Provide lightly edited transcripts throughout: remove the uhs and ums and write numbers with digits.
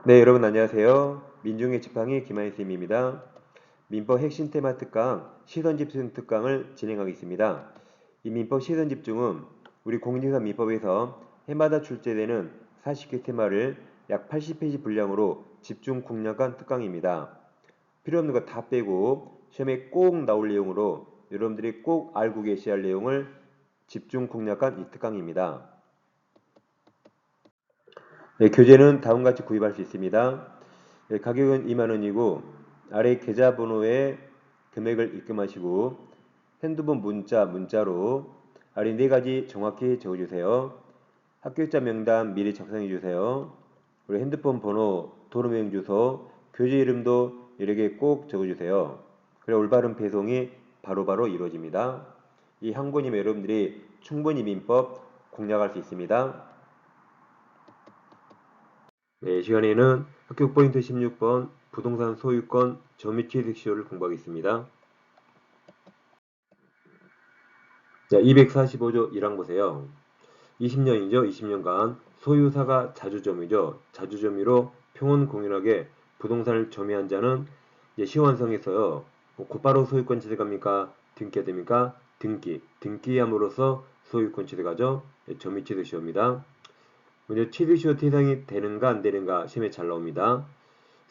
네, 여러분 안녕하세요. 민중의 지팡이 김한희 쌤입니다. 민법 핵심 테마 특강 시선 집중 특강을 진행하겠습니다. 이 민법 시선 집중은 우리 공인중개사 민법에서 해마다 출제되는 40개 테마를 약 80페이지 분량으로 집중 공략한 특강입니다. 필요 없는 거 다 빼고 시험에 꼭 나올 내용으로 여러분들이 꼭 알고 계셔야 할 내용을 집중 공략한 이 특강입니다. 네, 교재는 다음과 같이 구입할 수 있습니다. 네, 가격은 2만원이고 아래 계좌번호에 금액을 입금하시고 핸드폰 문자로 아래 4가지 정확히 적어주세요. 합격자 명단 미리 작성해주세요. 그리고 핸드폰 번호, 도로명 주소, 교재 이름도 여러 개 꼭 적어주세요. 그래 올바른 배송이 바로바로 이루어집니다. 이 한 권이면 여러분들이 충분히 민법 공략할 수 있습니다. 네, 이 시간에는 학교 포인트 16번 부동산 소유권 점유취득 시효를 공부하겠습니다. 자, 245조 1항 보세요. 20년이죠. 20년간 소유사가 자주점유죠. 자주점유로 평온공연하게 부동산을 점유한 자는 이제 시효완성에서요. 곧바로 소유권 취득합니까? 등기가 됩니까? 등기함으로써 소유권 취득하죠. 점유취득 시효입니다. 먼저 취득시효 대상이 되는가 안 되는가 시험에 잘 나옵니다.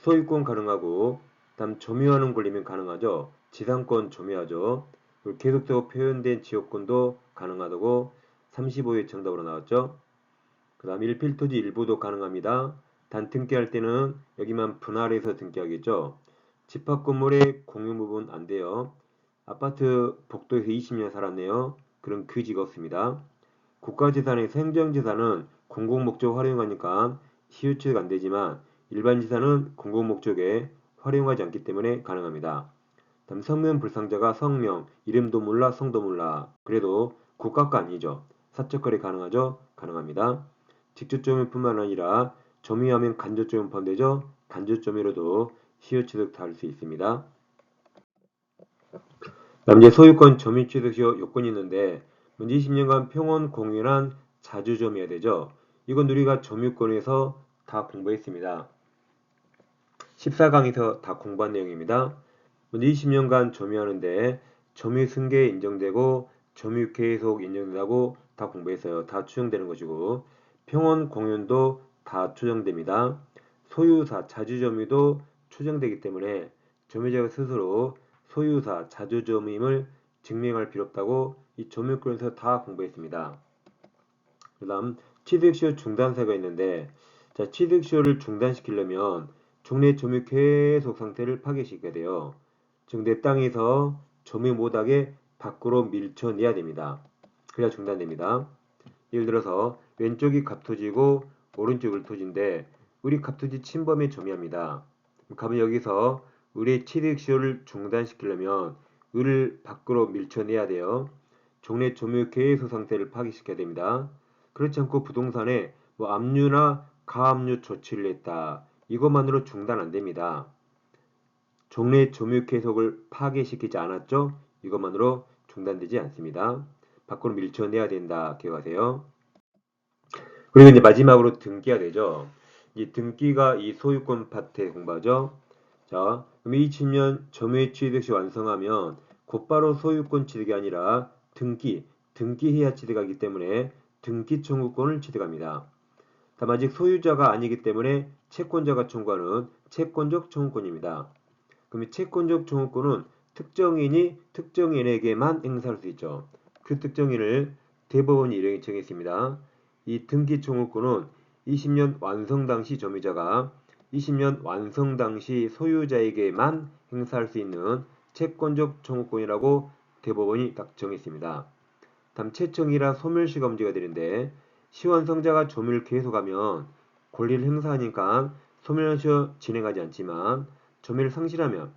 소유권 가능하고 다음 점유하는 권리면 가능하죠. 지상권 점유하죠. 그리고 계속적으로 표현된 지역권도 가능하다고 35회 정답으로 나왔죠. 그 다음 일필토지 일부도 가능합니다. 단 등기할 때는 여기만 분할해서 등기하겠죠. 집합건물의 공유 부분 안 돼요. 아파트 복도에서 20년 살았네요. 그럼 그지가 없습니다. 국가재산에서 행정재산은 공공목적 활용하니까 시효취득 안 되지만 일반 재산은 공공목적에 활용하지 않기 때문에 가능합니다. 다음 성명 불상자가 성명, 이름도 몰라, 성도 몰라. 그래도 국가가 아니죠. 사적거래 가능하죠? 가능합니다. 직접점유뿐만 아니라 점유하면 간접점유 포함되죠? 간접점유로도 시효취득 다 할 수 있습니다. 남재 소유권 점유취득 시효 요건이 있는데 먼저 20년간 평온 공유란 자주점유해야 되죠. 이건 우리가 점유권에서 다 공부했습니다. 14강에서 다 공부한 내용입니다. 먼저 20년간 점유하는데 점유 승계 인정되고 점유 계속 인정된다고 다 공부했어요. 다 추정되는 것이고 평온 공연도 다 추정됩니다. 소유사 자주점유도 추정되기 때문에 점유자가 스스로 소유사 자주점유임을 증명할 필요 없다고 이 점유권에서 다 공부했습니다. 그 다음 취득시효 중단세가 있는데 자, 취득시효를 중단시키려면 종래 점유 계속 상태를 파괴시켜야 돼요. 즉 내 땅에서 점유 못하게 밖으로 밀쳐내야 됩니다. 그래야 중단됩니다. 예를 들어서 왼쪽이 갑토지고 오른쪽이 을토지인데 우리 갑토지 침범에 점유합니다. 그러면 여기서 을의 취득시효를 중단시키려면 을을 밖으로 밀쳐내야 돼요. 종래 점유 계속 상태를 파괴시켜야 됩니다. 그렇지 않고 부동산에 뭐 압류나 가압류 조치를 했다. 이것만으로 중단 안 됩니다. 종래 점유 계속을 파괴시키지 않았죠? 이것만으로 중단되지 않습니다. 밖으로 밀쳐내야 된다. 기억하세요. 그리고 이제 마지막으로 등기가 되죠. 이 등기가 이 소유권 파트에 공부하죠. 자, 그럼 20년 점유의 취득 시 완성하면 곧바로 소유권 취득이 아니라 등기해야 취득하기 때문에 등기 청구권을 취득합니다. 다만 아직 소유자가 아니기 때문에 채권자가 청구하는 채권적 청구권입니다. 그럼 이 채권적 청구권은 특정인이 특정인에게만 행사할 수 있죠. 그 특정인을 대법원이 이렇게 정했습니다. 이 등기 청구권은 20년 완성 당시 점유자가 20년 완성 당시 소유자에게만 행사할 수 있는 채권적 청구권이라고 대법원이 딱 정했습니다. 다음 채청이라 소멸시가 문제가 되는데 시완성자가 점유를 계속하면 권리를 행사하니까 소멸시 진행하지 않지만 점유를 상실하면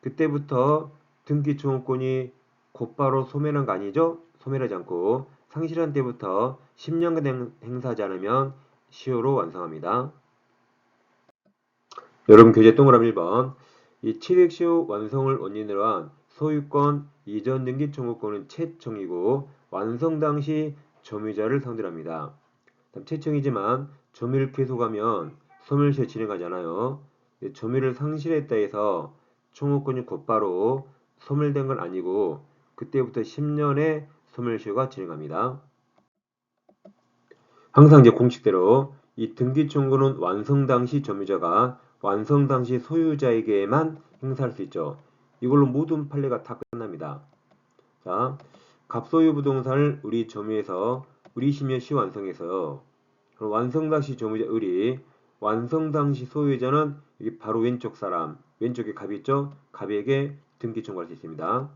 그때부터 등기청구권이 곧바로 소멸한 거 아니죠? 소멸하지 않고 상실한 때부터 10년간 행사하지 않으면 시효로 완성합니다. 여러분 교재 동그라미 1번 이 취득시효 완성을 원인으로 한 소유권 이전 등기 청구권은 채청이고 완성 당시 점유자를 상대로 합니다. 채청이지만 점유를 계속하면 소멸시효 진행하잖아요. 점유를 상실했다 해서 청구권이 곧바로 소멸된 건 아니고 그때부터 10년의 소멸시효가 진행합니다. 항상 이제 공식대로 이 등기 청구는 완성 당시 점유자가 완성 당시 소유자에게만 행사할 수 있죠. 이걸로 모든 판례가 다 끝납니다. 자, 갑소유 부동산을 우리 점유해서 우리 심의 시 완성해서요. 그럼 완성 당시 점유자 을이 완성 당시 소유자는 여기 바로 왼쪽 사람, 왼쪽에 갑이 있죠? 갑에게 등기 청구할 수 있습니다.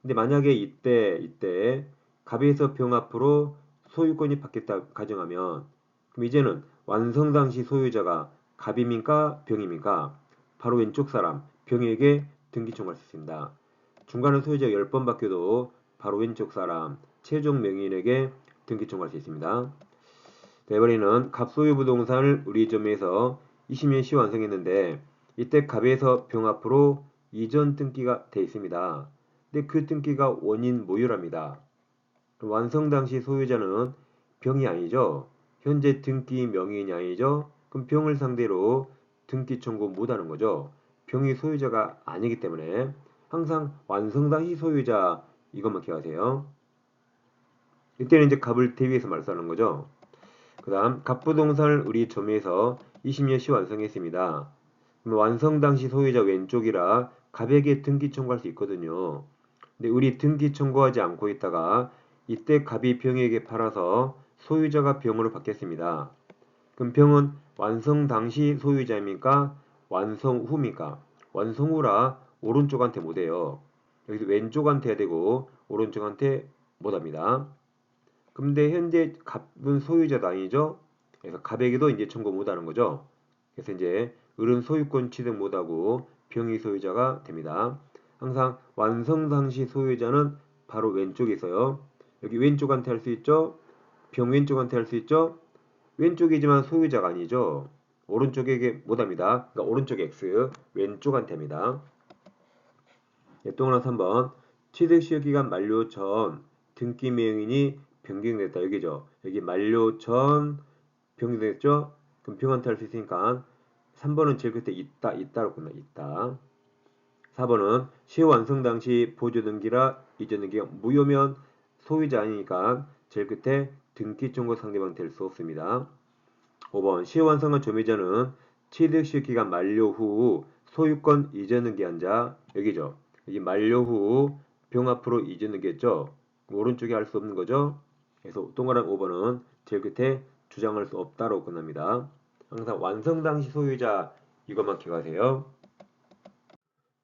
근데 만약에 이때 갑에서 병 앞으로 소유권이 바뀌었다 가정하면 그럼 이제는 완성 당시 소유자가 갑입니까? 병입니까? 바로 왼쪽 사람, 병에게 등기 청구할 수 있습니다. 중간에 소유자가 10번 바뀌어도 바로 왼쪽 사람, 최종 명의인에게 등기 청구할 수 있습니다. 대버리는 갑소유 부동산을 우리 점에서 20년 시 완성했는데 이때 갑에서 병 앞으로 이전 등기가 돼 있습니다. 근데 그 등기가 원인 모유랍니다. 완성 당시 소유자는 병이 아니죠. 현재 등기 명의인이 아니죠. 그럼 병을 상대로 등기 청구 못하는 거죠. 병이 소유자가 아니기 때문에 항상 완성 당시 소유자 이것만 기억하세요. 이때는 이제 갑을 대비해서 말씀하는 거죠. 그 다음 갑부동산을 우리 점유해서 20년 시 완성했습니다. 완성 당시 소유자 왼쪽이라 갑에게 등기 청구할 수 있거든요. 근데 우리 등기 청구하지 않고 있다가 이때 갑이 병에게 팔아서 소유자가 병으로 바뀌었습니다. 그럼 병은 완성 당시 소유자입니까? 완성 후입니까? 완성 후라 오른쪽한테 못해요. 여기서 왼쪽한테 해야 되고 오른쪽한테 못합니다. 근데 현재 갑은 소유자도 아니죠? 그래서 갑에게도 이제 청구 못하는 거죠. 그래서 이제 을은 소유권 취득 못하고 병이 소유자가 됩니다. 항상 완성 당시 소유자는 바로 왼쪽에 있어요. 여기 왼쪽한테 할 수 있죠? 병 왼쪽한테 할 수 있죠? 왼쪽이지만 소유자가 아니죠. 오른쪽에게 못합니다. 그러니까 오른쪽 X, 왼쪽한테 합니다. 예, 또 하나 3번. 취득시효기간 만료 전 등기 명인이 변경됐다. 여기죠. 여기 만료 전 변경됐죠? 그럼 병한테 할 수 있으니까 3번은 제일 끝에 있다로 끝나. 있다. 4번은 시효 완성 당시 보조 등기라 이전 등기가 무효면 소유자 아니니까 제일 끝에 등기 청구 상대방 될 수 없습니다. 5번 시효 완성한 점유자는 취득시효 기간 만료 후 소유권 이전 등기한 자 여기죠. 여기 만료 후 병 앞으로 이전 등기했죠. 오른쪽에 할 수 없는 거죠. 그래서 동그란 5번은 제일 끝에 주장할 수 없다로 끝납니다. 항상 완성 당시 소유자 이것만 기억하세요.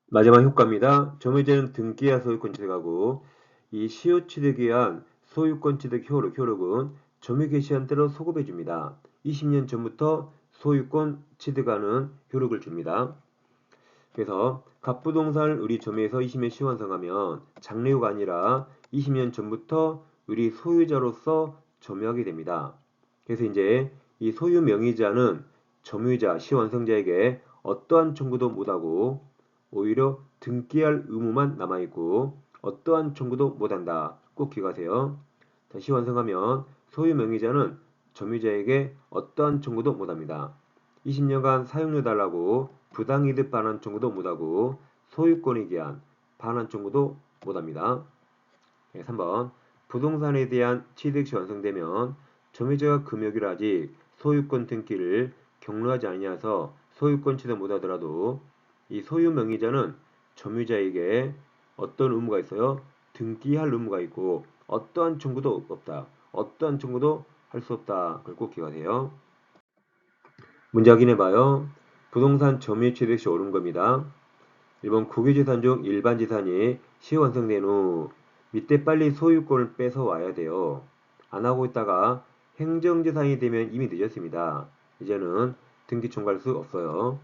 마지막 효과입니다. 점유자는 등기한 소유권 취득하고 이 시효 취득에 의한 소유권 취득 효력은 점유 개시한 대로 소급해 줍니다. 20년 전부터 소유권 취득하는 효력을 줍니다. 그래서 갑부동산을 우리 점유해서 20년 시 완성하면 장래후가 아니라 20년 전부터 우리 소유자로서 점유하게 됩니다. 그래서 이제 이 소유 명의자는 점유자, 시완성자에게 어떠한 청구도 못하고 오히려 등기할 의무만 남아있고 어떠한 청구도 못한다. 꼭 기억하세요. 다시 완성하면 소유 명의자는 점유자에게 어떠한 청구도 못합니다. 20년간 사용료 달라고 부당이득 반환 청구도 못하고 소유권에 대한 반환 청구도 못합니다. 3번 부동산에 대한 취득시 완성되면 점유자가 금욕일 아직 소유권 등기를 격려하지 아니하여서 소유권 취득 못하더라도 이 소유 명의자는 점유자에게 어떤 의무가 있어요? 등기할 의무가 있고 어떠한 청구도 없다. 어떠한 청구도 할 수 없다. 그걸 꼭 기억하세요. 문제 확인해봐요. 부동산 점유 취득 시 옳은 겁니다. 1번 국유재산 중 일반 재산이 시 완성된 후 밑에 빨리 소유권을 뺏어 와야 돼요. 안 하고 있다가 행정재산이 되면 이미 늦었습니다. 이제는 등기 청구할 수 없어요.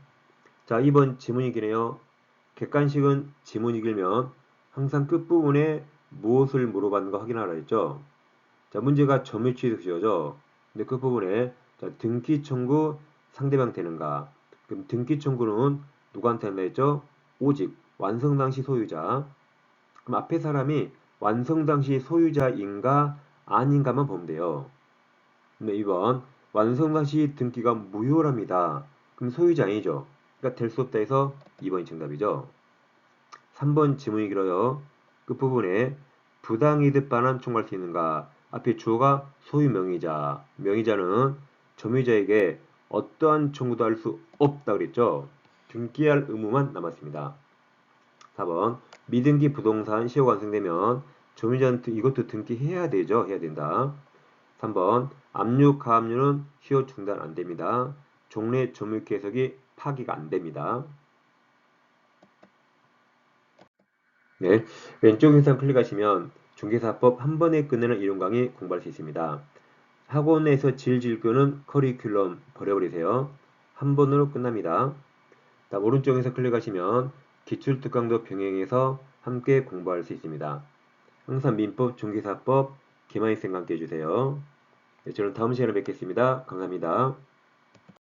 자, 2번 지문이기네요. 객관식은 지문이 길면 항상 끝부분에 무엇을 물어봤는가 확인하라 했죠. 자, 문제가 점유취득시효죠. 근데 끝부분에 자, 등기 청구 상대방 되는가. 그럼 등기 청구는 누구한테 한다 했죠? 오직 완성 당시 소유자. 그럼 앞에 사람이 완성 당시 소유자인가 아닌가만 보면 돼요. 근데 2번 완성 당시 등기가 무효랍니다. 그럼 소유자 아니죠. 그러니까 될 수 없다 해서 2번이 정답이죠. 3번 지문이 길어요. 끝부분에 부당이득 반환 청구할 수 있는가? 앞에 주어가 소유 명의자, 명의자는 점유자에게 어떠한 청구도 할 수 없다 그랬죠. 등기할 의무만 남았습니다. 4번 미등기 부동산 시효가 완성되면 점유자는 이것도 등기해야 되죠. 해야 된다. 3번 압류, 가압류는 시효 중단 안 됩니다. 종래 점유권 해석이 파기가 안 됩니다. 네, 왼쪽 영상 클릭하시면 중개사법 한 번에 끝내는 이론 강의 공부할 수 있습니다. 학원에서 질질 끄는 커리큘럼 버려버리세요. 한 번으로 끝납니다. 다음 오른쪽 영상 클릭하시면 기출특강도 병행해서 함께 공부할 수 있습니다. 항상 민법, 중개사법, 기말생각 함께 해주세요. 네, 저는 다음 시간에 뵙겠습니다. 감사합니다.